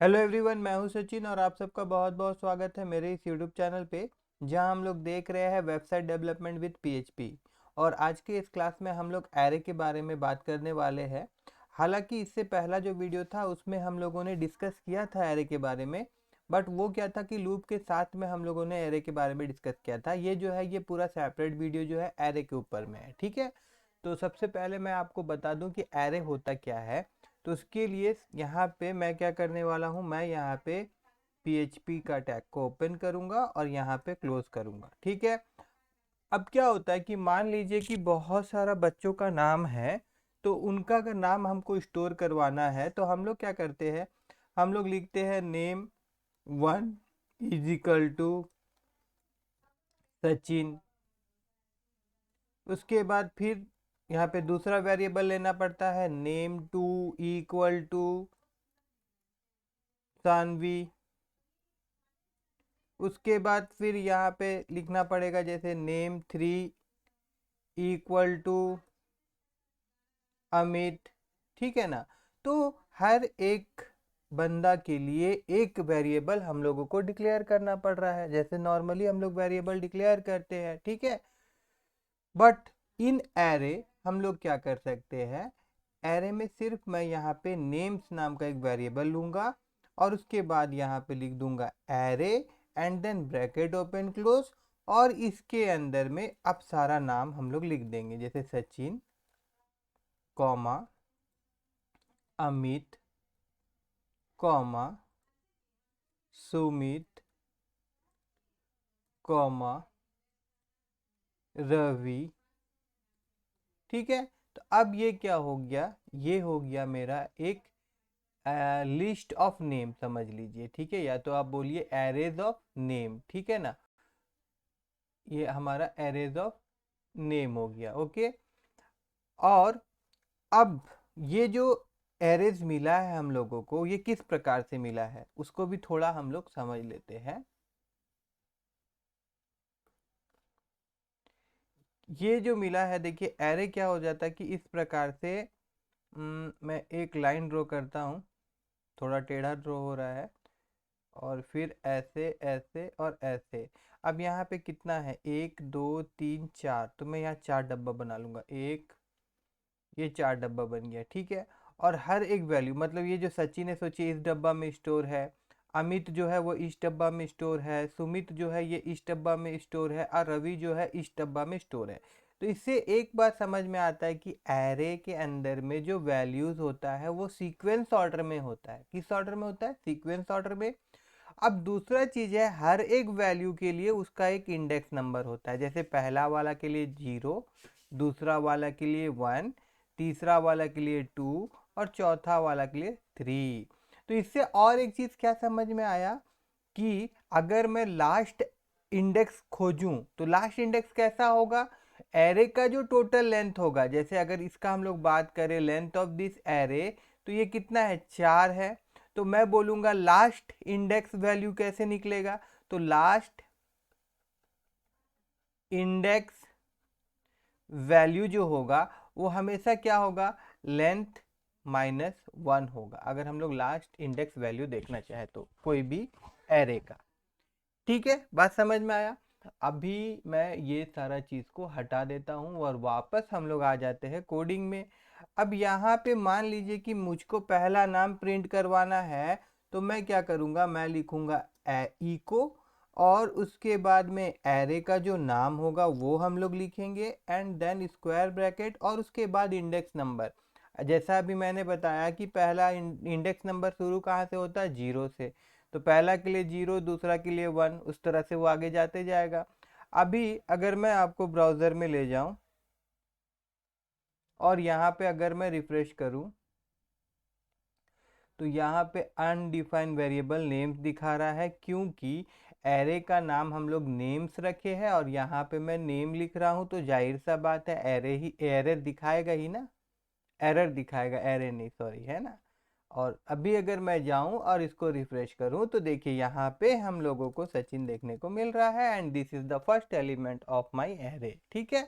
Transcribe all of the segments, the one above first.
Hello everyone, मैं हूं सचिन और आप सबका बहुत बहुत स्वागत है मेरे इस यूट्यूब चैनल पे जहां हम लोग देख रहे हैं वेबसाइट डेवलपमेंट विद पीएचपी। और आज के इस क्लास में हम लोग एरे के बारे में बात करने वाले हैं। हालांकि इससे पहला जो वीडियो था उसमें हम लोगों ने डिस्कस किया था एरे के बारे में, बट वो क्या था कि लूप के साथ में हम लोगों ने एरे के बारे में डिस्कस किया था। ये जो है ये पूरा सेपरेट वीडियो जो है एरे के ऊपर में है, ठीक है। तो सबसे पहले मैं आपको बता दूं कि एरे होता क्या है। तो उसके लिए यहाँ पे मैं क्या करने वाला हूँ, मैं यहाँ पे PHP का टैग को ओपन करूँगा और यहाँ पे क्लोज करूँगा, ठीक है। अब क्या होता है कि मान लीजिए कि बहुत सारा बच्चों का नाम है, तो उनका अगर नाम हमको स्टोर करवाना है तो हम लोग क्या करते हैं, हम लोग लिखते हैं name one is equal to Sachin. उसके बाद फिर यहाँ पे दूसरा वेरिएबल लेना पड़ता है, name two equal to Saanvi. उसके बाद फिर यहाँ पे लिखना पड़ेगा जैसे name three equal to Amit, ठीक है ना। तो हर एक बंदा के लिए एक वेरिएबल हम लोगों को डिक्लेयर करना पड़ रहा है, जैसे नॉर्मली हम लोग वेरिएबल डिक्लेयर करते हैं, ठीक है। बट इन एरे हम लोग क्या कर सकते हैं, एरे में सिर्फ मैं यहाँ पे नेम्स नाम का एक वेरिएबल लूंगा और उसके बाद यहाँ पे लिख दूंगा array and then bracket open close, और इसके अंदर में अब सारा नाम हम लोग लिख देंगे जैसे Sachin comma Amit comma Sumit comma Ravi, ठीक है। तो अब ये क्या हो गया, ये हो गया मेरा एक लिस्ट ऑफ नेम समझ लीजिए, ठीक है। या तो आप बोलिए एरेज ऑफ नेम, ठीक है ना। ये हमारा एरेज ऑफ नेम हो गया, ओके। और अब ये जो एरेज मिला है हम लोगों को, ये किस प्रकार से मिला है उसको भी थोड़ा हम लोग समझ लेते हैं। ये जो मिला है, देखिए एरे क्या हो जाता है कि इस प्रकार से मैं एक लाइन ड्रॉ करता हूँ, थोड़ा टेढ़ा ड्रॉ हो रहा है, और फिर ऐसे ऐसे और ऐसे। अब यहाँ पे कितना है, एक दो तीन चार, तो मैं यहाँ चार डब्बा बना लूंगा, एक, ये चार डब्बा बन गया, ठीक है। और हर एक वैल्यू, मतलब ये जो सचिन है सोचिए इस डब्बा में स्टोर है, अमित जो है वो इस डब्बा में स्टोर है, सुमित जो है ये इस डब्बा में स्टोर है, और रवि जो है इस डब्बा में स्टोर है। तो इससे एक बात समझ में आता है कि एरे के अंदर में जो वैल्यूज होता है वो सीक्वेंस ऑर्डर में होता है। किस ऑर्डर में होता है, सीक्वेंस ऑर्डर में। अब दूसरा चीज है, हर एक वैल्यू के लिए उसका एक इंडेक्स नंबर होता है, जैसे पहला वाला के लिए 0, दूसरा वाला के लिए 1, तीसरा वाला के लिए 2 और चौथा वाला के लिए 3। तो इससे और एक चीज क्या समझ में आया कि अगर मैं लास्ट इंडेक्स खोजूं तो लास्ट इंडेक्स कैसा होगा, एरे का जो टोटल लेंथ होगा, जैसे अगर इसका हम लोग बात करें लेंथ ऑफ दिस एरे, तो ये कितना है, 4 है। तो मैं बोलूंगा लास्ट इंडेक्स वैल्यू कैसे निकलेगा, तो लास्ट इंडेक्स वैल्यू जो होगा वो हमेशा क्या होगा, लेंथ -1 होगा, अगर हम लोग लास्ट इंडेक्स वैल्यू देखना चाहे तो कोई भी एरे का, ठीक है। बात समझ में आया। अभी मैं ये सारा चीज को हटा देता हूँ और वापस हम लोग आ जाते हैं कोडिंग में। अब यहाँ पे मान लीजिए कि मुझको पहला नाम प्रिंट करवाना है, तो मैं क्या करूँगा, मैं लिखूँगा इको, और उसके बाद में एरे का जो नाम होगा वो हम लोग लिखेंगे एंड देन स्क्वायर ब्रैकेट और उसके बाद इंडेक्स नंबर। जैसा अभी मैंने बताया कि पहला इंडेक्स नंबर शुरू कहाँ से होता है, 0 से। तो पहला के लिए 0, दूसरा के लिए 1, उस तरह से वो आगे जाते जाएगा। अभी अगर मैं आपको ब्राउज़र में ले जाऊं और यहाँ पे अगर मैं रिफ्रेश करूं, तो यहाँ पे अनडिफाइंड वेरिएबल नेम्स दिखा रहा है, क्योंकि एरे का नाम हम लोग नेम्स रखे हैं और यहाँ पे मैं नेम लिख रहा हूँ, तो जाहिर सा बात है एरे ही एरर दिखाएगा ही ना, एरर दिखाएगा, एरे नहीं सॉरी, है ना। और अभी अगर मैं जाऊं और इसको रिफ्रेश करूं तो देखिए यहाँ पे हम लोगों को सचिन देखने को मिल रहा है and this is the first element of my array, ठीक है।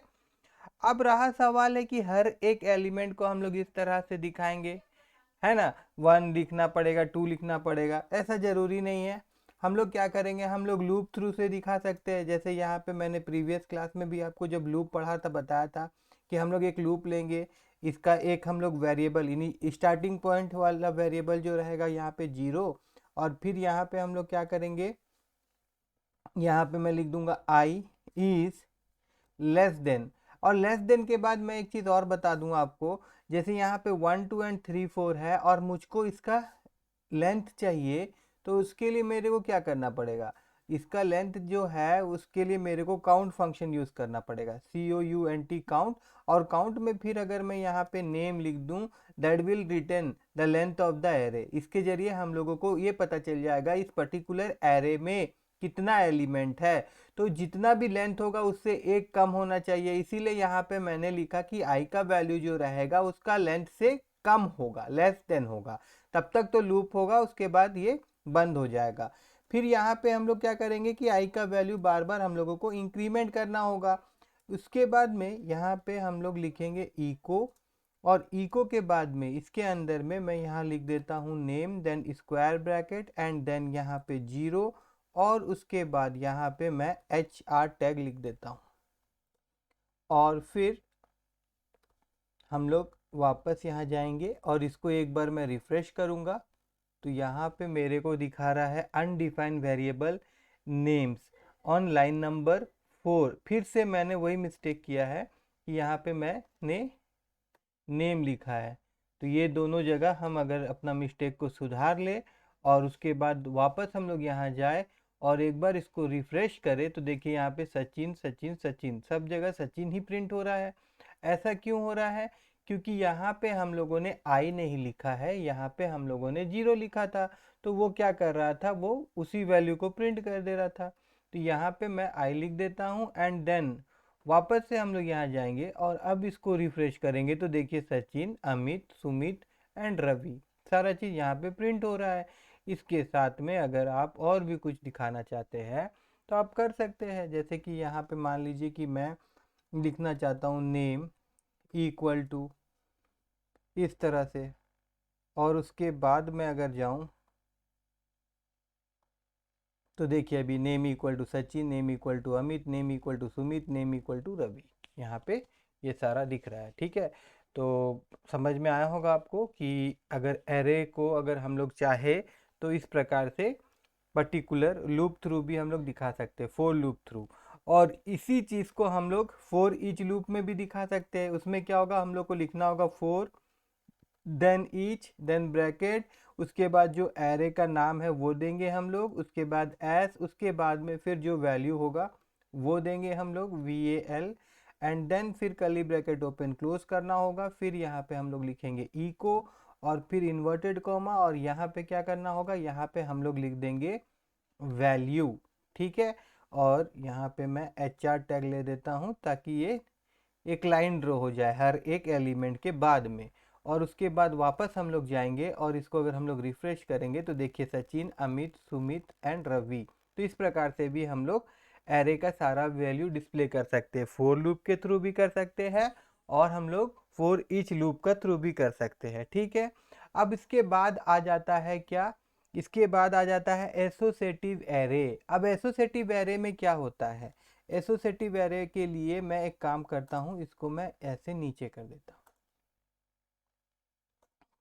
अब रहा सवाल है कि हर एक एलिमेंट को हम लोग इस तरह से दिखाएंगे, है ना, 1 लिखना पड़ेगा, 2 लिखना पड़ेगा, ऐसा ज़रूरी नहीं है। हम लोग क्या करेंगे, हम लोग लूप थ्रू से दिखा सकते हैं। जैसे यहाँ पे मैंने प्रीवियस क्लास में भी आपको जब लूप पढ़ा था बताया था कि हम लोग एक लूप लेंगे, इसका एक हम लोग वेरिएबल यानी स्टार्टिंग पॉइंट वाला वेरिएबल जो रहेगा यहाँ पे 0, और फिर यहाँ पे हम लोग क्या करेंगे, यहाँ पे मैं लिख दूंगा आई इज लेस देन, और लेस देन के बाद मैं एक चीज़ और बता दूं आपको। जैसे यहाँ पे 1 2 एंड 3 4 है और मुझको इसका लेंथ चाहिए, तो उसके लिए मेरे को क्या करना पड़ेगा, इसका लेंथ जो है उसके लिए मेरे को काउंट फंक्शन यूज़ करना पड़ेगा, COUNT काउंट। और काउंट में फिर अगर मैं यहाँ पे नेम लिख दूँ, that will return the length of the array. इसके जरिए हम लोगों को ये पता चल जाएगा इस पर्टिकुलर एरे में कितना एलिमेंट है, तो जितना भी लेंथ होगा उससे एक कम होना चाहिए। इसीलिए यहाँ पे मैंने लिखा कि आई का वैल्यू जो रहेगा उसका लेंथ से कम होगा, लेस देन होगा, तब तक तो लूप होगा, उसके बाद ये बंद हो जाएगा। फिर यहाँ पे हम लोग क्या करेंगे कि आई का वैल्यू बार बार हम लोगों को इंक्रीमेंट करना होगा। उसके बाद में यहाँ पे हम लोग लिखेंगे इको, और इको के बाद में इसके अंदर में मैं यहाँ लिख देता हूँ name, then square bracket and then यहाँ पे 0, और उसके बाद यहाँ पे मैं HR टैग लिख देता हूँ। और फिर हम लोग वापस यहाँ जाएंगे और इसको एक बार मैं रिफ्रेश करूँगा, तो यहाँ पे मेरे को दिखा रहा है undefined variable names on line number 4। फिर से मैंने वही मिस्टेक किया है कि यहाँ पे मैंने नेम लिखा है। तो ये दोनों जगह हम अगर अपना मिस्टेक को सुधार ले और उसके बाद वापस हम लोग यहाँ जाए और एक बार इसको रिफ्रेश करें, तो देखिए यहाँ पे सचिन सचिन सचिन, सब जगह सचिन ही प्रिंट हो रहा है। ऐसा क्यों हो रहा है, क्योंकि यहाँ पे हम लोगों ने आई नहीं लिखा है, यहाँ पे हम लोगों ने 0 लिखा था। तो वो क्या कर रहा था, वो उसी वैल्यू को प्रिंट कर दे रहा था। तो यहाँ पे मैं आई लिख देता हूँ एंड देन वापस से हम लोग यहाँ जाएंगे और अब इसको रिफ्रेश करेंगे, तो देखिए सचिन, अमित, सुमित एंड रवि, सारा चीज़ यहाँ पे प्रिंट हो रहा है। इसके साथ में अगर आप और भी कुछ दिखाना चाहते हैं तो आप कर सकते हैं। जैसे कि यहाँ पे मान लीजिए कि मैं लिखना चाहता हूँ नेम इक्वल टू इस तरह से, और उसके बाद मैं अगर जाऊँ तो देखिए अभी name equal to Sachin, name equal to Amit, name equal to Sumit, name equal to Ravi, यहाँ पे ये सारा दिख रहा है। ठीक है, तो समझ में आया होगा आपको कि अगर एरे को अगर हम लोग चाहे तो इस प्रकार से पर्टिकुलर लूप थ्रू भी हम लोग दिखा सकते हैं, फोर लूप थ्रू। और इसी चीज़ को हम लोग फोर ईच लूप में भी दिखा सकते हैं। उसमें क्या होगा, हम लोग को लिखना होगा for then each then bracket, उसके बाद जो एरे का नाम है वो देंगे हम लोग, उसके बाद एस, उसके बाद में फिर जो वैल्यू होगा वो देंगे हम लोग VAL, एंड देन फिर कर्ली ब्रैकेट ओपन क्लोज करना होगा। फिर यहाँ पे हम लोग लिखेंगे इको और फिर इन्वर्टेड कॉमा, और यहाँ पे क्या करना होगा, यहाँ पे हम लोग लिख देंगे वैल्यू। ठीक है, और यहाँ पे मैं HR टैग ले देता हूँ ताकि ये एक लाइन ड्रॉ हो जाए हर एक एलिमेंट के बाद में। और उसके बाद वापस हम लोग जाएंगे और इसको अगर हम लोग रिफ्रेश करेंगे तो देखिए सचिन, अमित, सुमित एंड रवि। तो इस प्रकार से भी हम लोग एरे का सारा वैल्यू डिस्प्ले कर सकते हैं, फोर लूप के थ्रू भी कर सकते हैं और हम लोग फोर ईच लूप का थ्रू भी कर सकते हैं। ठीक है, अब इसके बाद आ जाता है क्या, इसके बाद आ जाता है एसोसिएटिव एरे। अब एसोसिएटिव एरे में क्या होता है, एसोसिएटिव एरे के लिए मैं एक काम करता हूँ, इसको मैं ऐसे नीचे कर देता हूँ।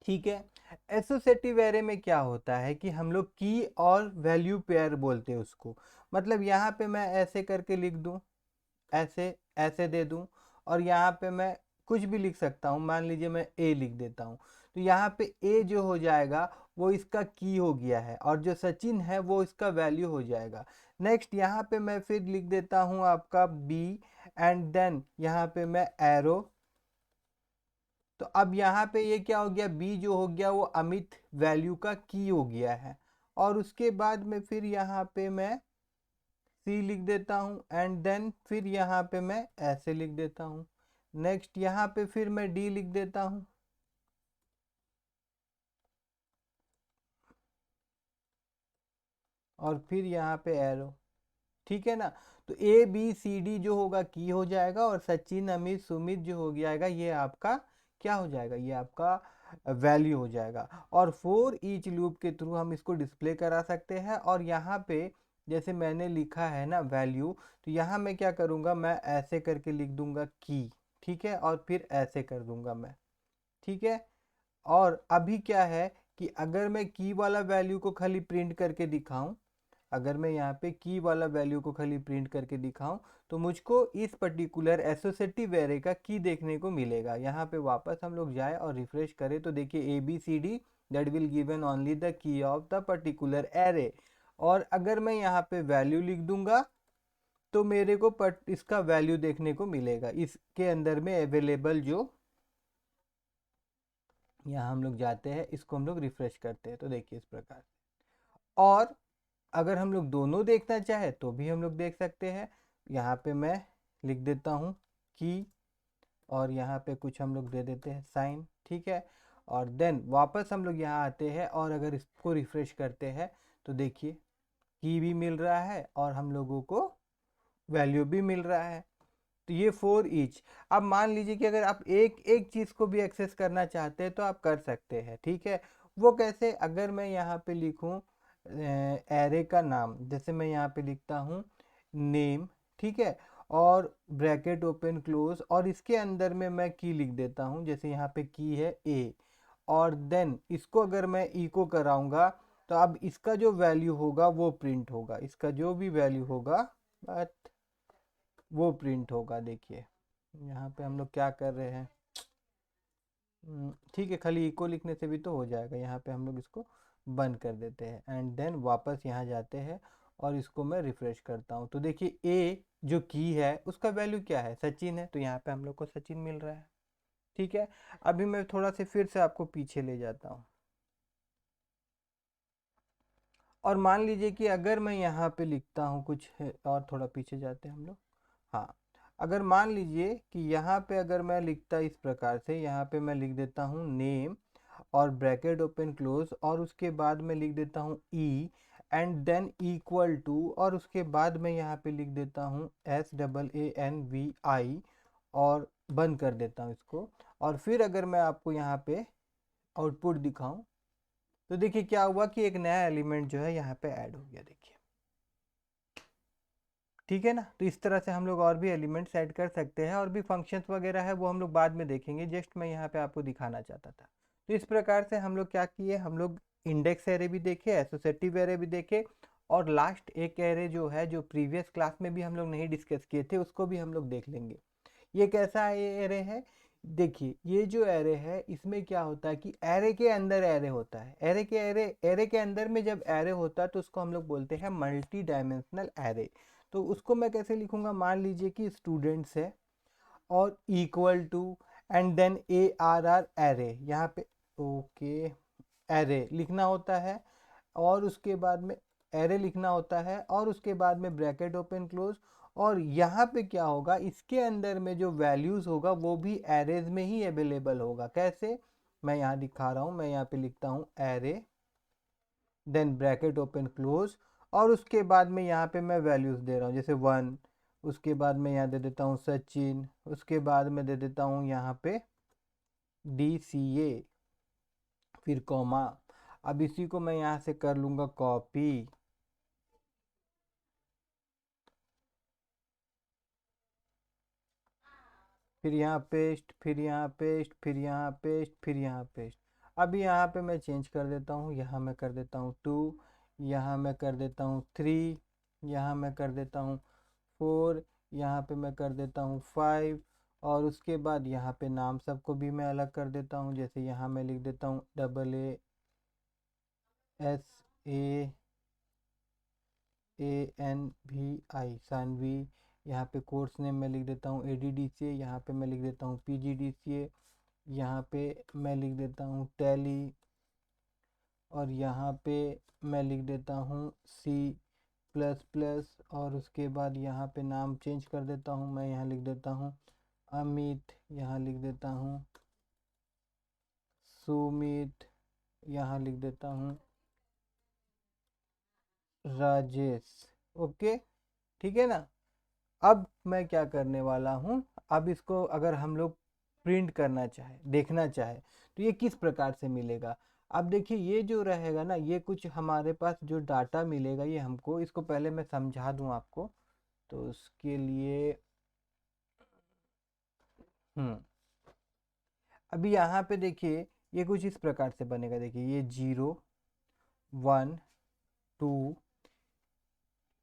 ठीक है, एसोसिएटिव एरे में क्या होता है कि हम लोग की और वैल्यू पेयर बोलते हैं उसको। मतलब यहाँ पे मैं ऐसे करके लिख दूँ, ऐसे ऐसे दे दूँ, और यहाँ पे मैं कुछ भी लिख सकता हूँ, मान लीजिए मैं ए लिख देता हूँ, तो यहाँ पे ए जो हो जाएगा वो इसका की हो गया है, और जो सचिन है वो इसका वैल्यू हो जाएगा। नेक्स्ट यहाँ पे मैं फिर लिख देता हूँ आपका बी, एंड देन यहाँ पे मैं एरो। तो अब यहाँ पे ये क्या हो गया, बी जो हो गया वो अमित वैल्यू का की हो गया है। और उसके बाद में फिर यहाँ पे मैं सी लिख देता हूँ, एंड देन फिर यहाँ पे मैं ऐसे लिख देता हूँ। नेक्स्ट यहाँ पे फिर मैं डी लिख देता हूँ, और फिर यहाँ पे एरो। ठीक है ना, तो ABCD जो होगा की हो जाएगा, और सचिन, अमित, सुमित जो हो जाएगा ये आपका क्या हो जाएगा, ये आपका वैल्यू हो जाएगा। और फॉर ईच लूप के थ्रू हम इसको डिस्प्ले करा सकते हैं। और यहाँ पे जैसे मैंने लिखा है ना वैल्यू, तो यहाँ मैं क्या करूँगा, मैं ऐसे करके लिख दूंगा की, ठीक है, और फिर ऐसे कर दूंगा मैं, ठीक है। और अभी क्या है कि अगर मैं की वाला वैल्यू को खाली प्रिंट करके दिखाऊं, अगर मैं यहाँ पे की वाला वैल्यू को खाली प्रिंट करके दिखाऊं, तो मुझको इस पर्टिकुलर एसोसिएटिव एरे का की देखने को मिलेगा। यहाँ पे वापस हम लोग जाए और रिफ्रेश करें तो देखिए ABCD that will given only the key of the particular array. और अगर मैं यहाँ पे वैल्यू लिख दूंगा तो मेरे को इसका वैल्यू देखने को मिलेगा इसके अंदर में अवेलेबल। जो यहाँ हम लोग जाते हैं, इसको हम लोग रिफ्रेश करते हैं तो देखिए इस प्रकार। और अगर हम लोग दोनों देखना चाहे तो भी हम लोग देख सकते हैं। यहाँ पे मैं लिख देता हूँ की, और यहाँ पे कुछ हम लोग दे देते हैं साइन, ठीक है। और देन वापस हम लोग यहाँ आते हैं और अगर इसको रिफ्रेश करते हैं तो देखिए की भी मिल रहा है और हम लोगों को वैल्यू भी मिल रहा है। तो ये फॉर ईच। अब मान लीजिए कि अगर आप एक एक चीज़ को भी एक्सेस करना चाहते हैं तो आप कर सकते हैं, ठीक है। वो कैसे, अगर मैं यहाँ पे लिखूँ एरे का नाम, जैसे मैं यहाँ पे लिखता हूँ नेम, ठीक है, और ब्रैकेट ओपन क्लोज, और इसके अंदर में मैं की लिख देता हूँ, जैसे यहाँ पे की है ए। और देन इसको अगर मैं इको कराऊंगा तो अब इसका जो वैल्यू होगा वो प्रिंट होगा, इसका जो भी वैल्यू होगा बट वो प्रिंट होगा। देखिए यहाँ पे हम लोग क्या कर रहे हैं, ठीक है, खाली इको लिखने से भी तो हो जाएगा। यहाँ पे हम लोग इसको बंद कर देते हैं एंड देन वापस यहाँ जाते हैं और इसको मैं रिफ्रेश करता हूँ तो देखिए ए जो की है उसका वैल्यू क्या है, सचिन है, तो यहाँ पे हम लोग को सचिन मिल रहा है, ठीक है। अभी मैं थोड़ा से फिर से आपको पीछे ले जाता हूँ और मान लीजिए कि अगर मैं यहाँ पे लिखता हूँ कुछ और थोड़ा पीछे जाते हैं हम लोग। हाँ, अगर मान लीजिए कि यहाँ पे अगर मैं लिखता इस प्रकार से, यहाँ पे मैं लिख देता हूँ नेम और ब्रैकेट ओपन क्लोज, और उसके बाद मैं लिख देता हूँ e and then equal to, और उसके बाद मैं यहाँ पे लिख देता हूँ SAANVI और बंद कर देता हूँ इसको। और फिर अगर मैं आपको यहाँ पे आउटपुट दिखाऊं तो देखिए क्या हुआ कि एक नया एलिमेंट जो है यहाँ पे ऐड हो गया, देखिए, ठीक है ना। तो इस तरह से हम लोग और भी एलिमेंट्स ऐड कर सकते हैं, और भी फंक्शंस वगैरह है वो हम लोग बाद में देखेंगे, जस्ट मैं यहाँ पे आपको दिखाना चाहता था। तो इस प्रकार से हम लोग क्या किए, हम लोग इंडेक्स एरे भी देखे, एसोसिएटिव एरे भी देखे, और लास्ट एक एरे जो है जो प्रीवियस क्लास में भी हम लोग नहीं डिस्कस किए थे उसको भी हम लोग देख लेंगे। ये कैसा एरे है, देखिए ये जो एरे है इसमें क्या होता है कि एरे के अंदर एरे होता है, एरे के अंदर में जब एरे होता है तो उसको हम लोग बोलते हैं मल्टी डायमेंशनल एरे। तो उसको मैं कैसे लिखूंगा, मान लीजिए कि स्टूडेंट्स है और equal to and then ARR array, यहाँ पे ओके एरे लिखना होता है, और उसके बाद में एरे लिखना होता है, और उसके बाद में ब्रैकेट ओपन क्लोज। और यहाँ पे क्या होगा, इसके अंदर में जो वैल्यूज़ होगा वो भी एरेज में ही अवेलेबल होगा। कैसे, मैं यहाँ दिखा रहा हूँ, मैं यहाँ पे लिखता हूँ array then bracket open close, और उसके बाद में यहाँ पे मैं वैल्यूज़ दे रहा हूँ जैसे 1, उसके बाद में यहाँ दे देता हूँ सचिन, उसके बाद में दे देता हूँ यहाँ पे DCA, फिर कॉमा। अब इसी को मैं यहाँ से कर लूँगा कॉपी, फिर यहाँ पेस्ट, फिर यहाँ पेस्ट, फिर यहाँ पेस्ट, फिर यहाँ पेस्ट। अभी यहाँ पे मैं चेंज कर देता हूँ, यहाँ मैं कर देता हूँ 2, यहाँ मैं कर देता हूँ 3, यहाँ मैं कर देता हूँ 4, यहाँ पे मैं कर देता हूँ 5, और उसके बाद यहाँ पे नाम सबको भी मैं अलग कर देता हूँ। जैसे यहाँ मैं लिख देता हूँ SAANVI सानवी। यहाँ पे कोर्स नेम मैं लिख देता हूँ ADDCA, यहाँ पे मैं लिख देता हूँ PGDCA, यहाँ पे मैं लिख देता हूँ टैली, और यहाँ पे मैं लिख देता हूँ C++, और उसके बाद यहाँ पे नाम चेंज कर देता हूँ, मैं यहाँ लिख देता हूँ अमित, यहाँ लिख देता हूँ सुमित, यहाँ लिख देता हूँ राजेश। ओके, ठीक है ना। अब मैं क्या करने वाला हूँ, अब इसको अगर हम लोग प्रिंट करना चाहे, देखना चाहे, तो ये किस प्रकार से मिलेगा। अब देखिए ये जो रहेगा ना, ये कुछ हमारे पास जो डाटा मिलेगा ये हमको, इसको पहले मैं समझा दूं आपको, तो उसके लिए अभी यहाँ पे देखिए ये कुछ इस प्रकार से बनेगा। देखिए ये 0 1 2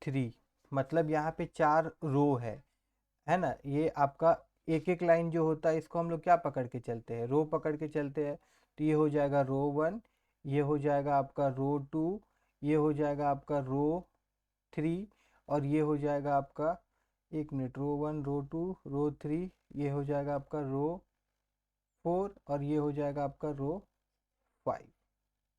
3, मतलब यहाँ पे 4 रो है ना। ये आपका एक एक लाइन जो होता है इसको हम लोग क्या पकड़ के चलते हैं, रो पकड़ के चलते हैं। तो ये हो जाएगा रो 1, ये हो जाएगा आपका रो 2, ये हो जाएगा आपका रो 3, और ये हो जाएगा आपका, एक मिनट, रो 1 रो 2 रो 3, ये हो जाएगा आपका रो 4, और ये हो जाएगा आपका रो 5।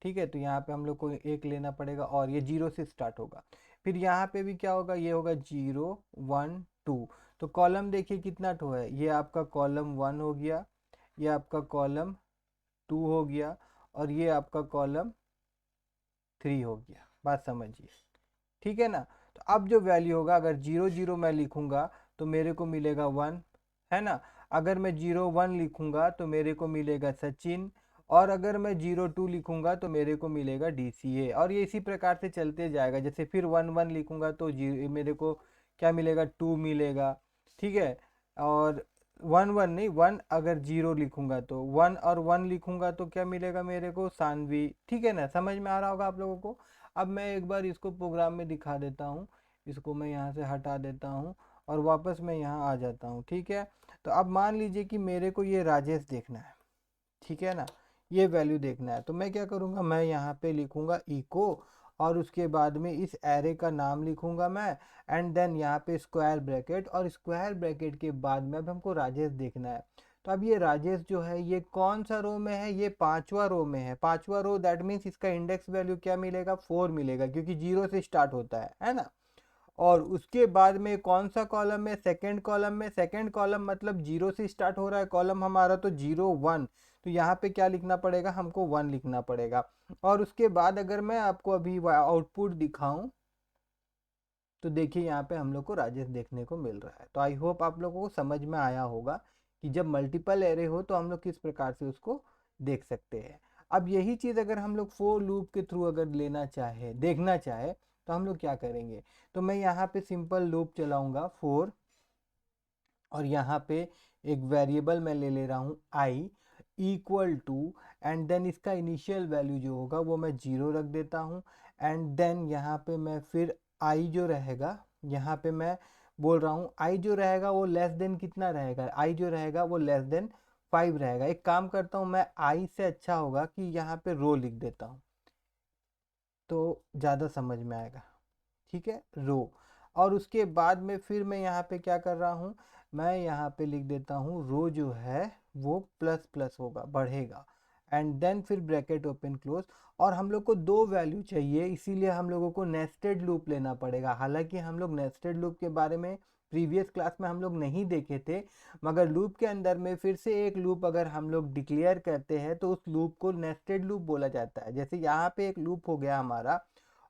ठीक है, तो यहाँ पे हम लोग को एक लेना पड़ेगा, और ये 0 से स्टार्ट होगा। फिर यहाँ पे भी क्या होगा, ये होगा 0 1 2। तो कॉलम देखिए कितना ठो है, ये आपका कॉलम 1 हो गया, ये आपका कॉलम 2 हो गया, और ये आपका कॉलम 3 हो गया। बात समझिए, ठीक है ना। तो अब जो वैल्यू होगा, अगर 0 0 मैं लिखूंगा तो मेरे को मिलेगा 1, है ना। अगर मैं 0 1 लिखूंगा तो मेरे को मिलेगा सचिन, और अगर मैं 0 2 लिखूंगा तो मेरे को मिलेगा DCA, और ये इसी प्रकार से चलते जाएगा। जैसे फिर 1 1 लिखूंगा तो मेरे को क्या मिलेगा, 2 मिलेगा, ठीक है। और 1 1 नहीं, 1 अगर 0 लिखूंगा तो 1, और 1 लिखूंगा तो क्या मिलेगा मेरे को, सानवी। ठीक है ना, समझ में आ रहा होगा आप लोगों को। अब मैं एक बार इसको प्रोग्राम में दिखा देता हूँ, इसको मैं यहाँ से हटा देता हूँ, और वापस मैं यहाँ आ जाता हूँ, ठीक है। तो अब मान लीजिए कि मेरे को ये राजेश देखना है, ठीक है ना, ये वैल्यू देखना है। तो मैं क्या करूँगा, मैं यहाँ पे लिखूँगा इको, और उसके बाद में इस एरे का नाम लिखूँगा मैं, एंड देन यहाँ पे स्क्वायर ब्रैकेट, और स्क्वायर ब्रैकेट के बाद में अब हमको राजेश देखना है। तो अब ये राजेश जो है ये कौन सा रो में है, ये 5वां रो में है। 5वां रो, दैट मीन्स इसका इंडेक्स वैल्यू क्या मिलेगा, 4 मिलेगा, क्योंकि 0 से स्टार्ट होता है ना। और उसके बाद में कौन सा कॉलम में, सेकंड कॉलम में। सेकंड कॉलम मतलब 0 से स्टार्ट हो रहा है कॉलम हमारा, तो 0 1, तो यहाँ पे क्या लिखना पड़ेगा, हमको 1 लिखना पड़ेगा। और उसके बाद अगर मैं आपको अभी आउटपुट दिखाऊं, तो देखिए यहाँ पे हम लोग को राजेश देखने को मिल रहा है। तो आई होप आप लोगों को समझ में आया होगा कि जब मल्टीपल एरे हो तो हम लोग किस प्रकार से उसको देख सकते हैं। अब यही चीज़ अगर हम लोग फोर लूप के थ्रू अगर लेना चाहे, देखना चाहे, तो हम लोग क्या करेंगे। तो मैं यहाँ पे सिंपल लूप चलाऊंगा फोर, और यहाँ पे एक वेरिएबल मैं ले रहा हूँ I equal to, and then इसका इनिशियल वैल्यू जो होगा वो मैं 0 रख देता हूँ। एंड देन यहाँ पे मैं फिर आई जो रहेगा, यहाँ पे मैं बोल रहा हूँ आई जो रहेगा वो लेस देन कितना रहेगा, आई जो रहेगा वो लेस देन 5 रहेगा। एक काम करता हूँ, मैं आई से अच्छा होगा कि यहाँ पे रो लिख देता हूँ, तो ज़्यादा समझ में आएगा, ठीक है, रो। और उसके बाद में फिर मैं यहाँ पे क्या कर रहा हूँ, मैं यहाँ पे लिख देता हूँ रो जो है वो प्लस प्लस होगा, बढ़ेगा, एंड देन फिर ब्रैकेट ओपन क्लोज। और हम लोग को दो वैल्यू चाहिए, इसीलिए हम लोगों को नेस्टेड लूप लेना पड़ेगा। हालांकि हम लोग नेस्टेड लूप के बारे में प्रीवियस क्लास में हम लोग नहीं देखे थे, मगर लूप के अंदर में फिर से एक लूप अगर हम लोग डिक्लेयर करते हैं तो उस लूप को नेस्टेड लूप बोला जाता है। जैसे यहाँ पे एक लूप हो गया हमारा,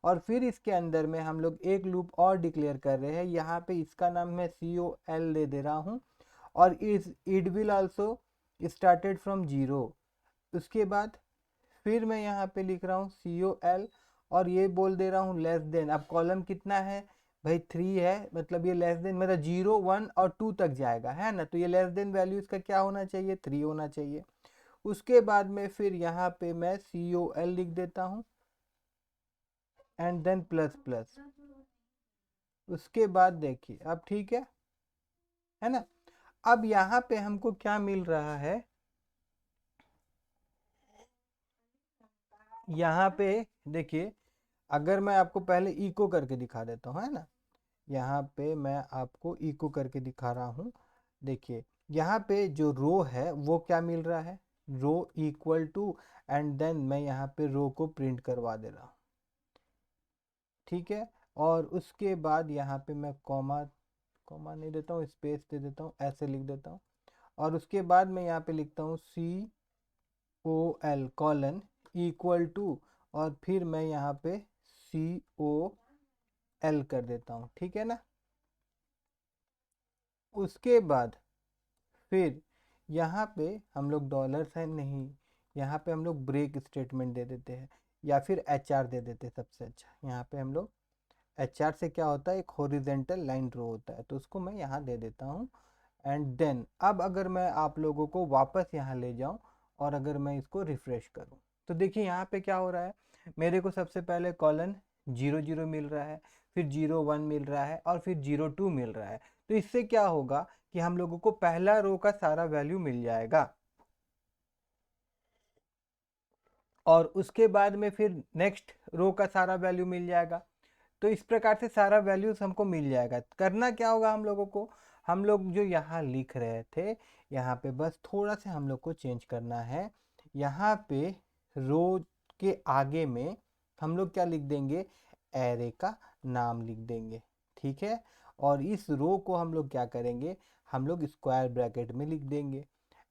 और फिर इसके अंदर में हम लोग एक लूप और डिक्लेयर कर रहे हैं। यहाँ पे इसका नाम मैं COL ले दे रहा हूँ, और it will also started from 0। उसके बाद फिर मैं यहाँ पे लिख रहा हूँ COL, और ये बोल दे रहा हूँ लेस देन। अब कॉलम कितना है भाई, 3 है, मतलब ये लेस देन मेरा 0 1 और 2 तक जाएगा, है ना। तो ये लेस देन वैल्यू इसका क्या होना चाहिए, 3 होना चाहिए। उसके बाद में फिर यहाँ पे मैं COL लिख देता हूँ, एंड देन प्लस प्लस। उसके बाद देखिए अब ठीक है ना। अब यहाँ पे हमको क्या मिल रहा है, यहाँ पे देखिए, अगर मैं आपको पहले इको करके दिखा देता हूँ, है ना। यहाँ पे मैं आपको इको करके दिखा रहा हूँ। देखिए यहाँ पे जो रो है वो क्या मिल रहा है, rho equal to, and then मैं यहाँ पे रो को प्रिंट करवा दे रहा हूँ, ठीक है। और उसके बाद यहाँ पे मैं कॉमा, कॉमा नहीं देता हूँ, स्पेस दे देता हूँ, ऐसे लिख देता हूँ। और उसके बाद मैं यहाँ पे लिखता हूँ COL कॉलन इक्वल टू, और फिर मैं यहाँ पे COL कर देता हूँ, ठीक है ना। उसके बाद फिर यहाँ पे हम लोग डॉलर साइन नहीं, यहाँ पे हम लोग ब्रेक स्टेटमेंट दे देते हैं या फिर HR दे देते हैं सबसे अच्छा। यहाँ पे हम लोग HR से क्या होता है, एक हॉरिजेंटल लाइन ड्रॉ होता है, तो उसको मैं यहाँ दे देता हूँ। एंड देन अब अगर मैं आप लोगों को वापस यहाँ ले जाऊँ और अगर मैं इसको रिफ्रेश करूँ तो देखिए यहाँ पे क्या हो रहा है, मेरे को सबसे पहले कॉलन 0 0 मिल रहा है, फिर 0 1 मिल रहा है और फिर 0 2 मिल रहा है। तो इससे क्या होगा कि हम लोगों को पहला रो का सारा वैल्यू मिल जाएगा और उसके बाद में फिर नेक्स्ट रो का सारा वैल्यू मिल जाएगा। तो इस प्रकार से सारा वैल्यूज हमको मिल जाएगा। करना क्या होगा हम लोगों को, हम लोग जो यहाँ लिख रहे थे यहाँ पे बस थोड़ा सा हम लोग को चेंज करना है। यहाँ पे रो के आगे में हम लोग क्या लिख देंगे, एरे का नाम लिख देंगे, ठीक है। और इस रो को हम लोग क्या करेंगे, हम लोग स्क्वायर ब्रैकेट में लिख देंगे।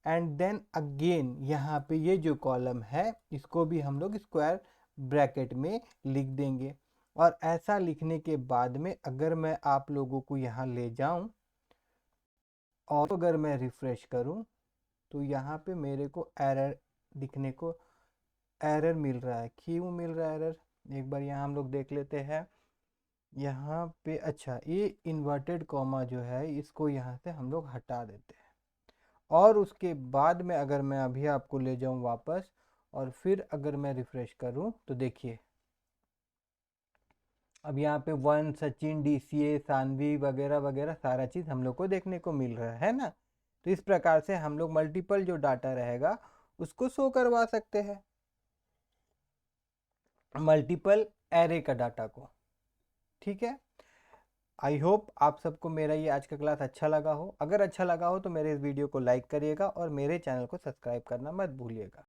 एंड देन अगेन यहाँ पे ये जो कॉलम है इसको भी हम लोग स्क्वायर ब्रैकेट में लिख देंगे। और ऐसा लिखने के बाद में अगर मैं आप लोगों को यहाँ ले जाऊं और अगर मैं रिफ्रेश करूं तो यहाँ पे मेरे को एरर दिखने को एरर मिल रहा है। क्यों मिल रहा है एरर, एक बार यहाँ हम लोग देख लेते हैं। यहाँ पे अच्छा ये इन्वर्टेड कॉमा जो है इसको यहाँ से हम लोग हटा देते हैं और उसके बाद में अगर मैं अभी आपको ले जाऊं वापस और फिर अगर मैं रिफ्रेश करूं तो देखिए अब यहाँ पे वन सचिन DCA सानवी वगैरह वगैरह सारा चीज़ हम लोग को देखने को मिल रहा है ना। तो इस प्रकार से हम लोग मल्टीपल जो डाटा रहेगा उसको शो करवा सकते हैं, मल्टीपल एरे का डाटा को, ठीक है। आई होप आप सबको मेरा ये आज का क्लास अच्छा लगा हो। अगर अच्छा लगा हो तो मेरे इस वीडियो को लाइक करिएगा और मेरे चैनल को सब्सक्राइब करना मत भूलिएगा।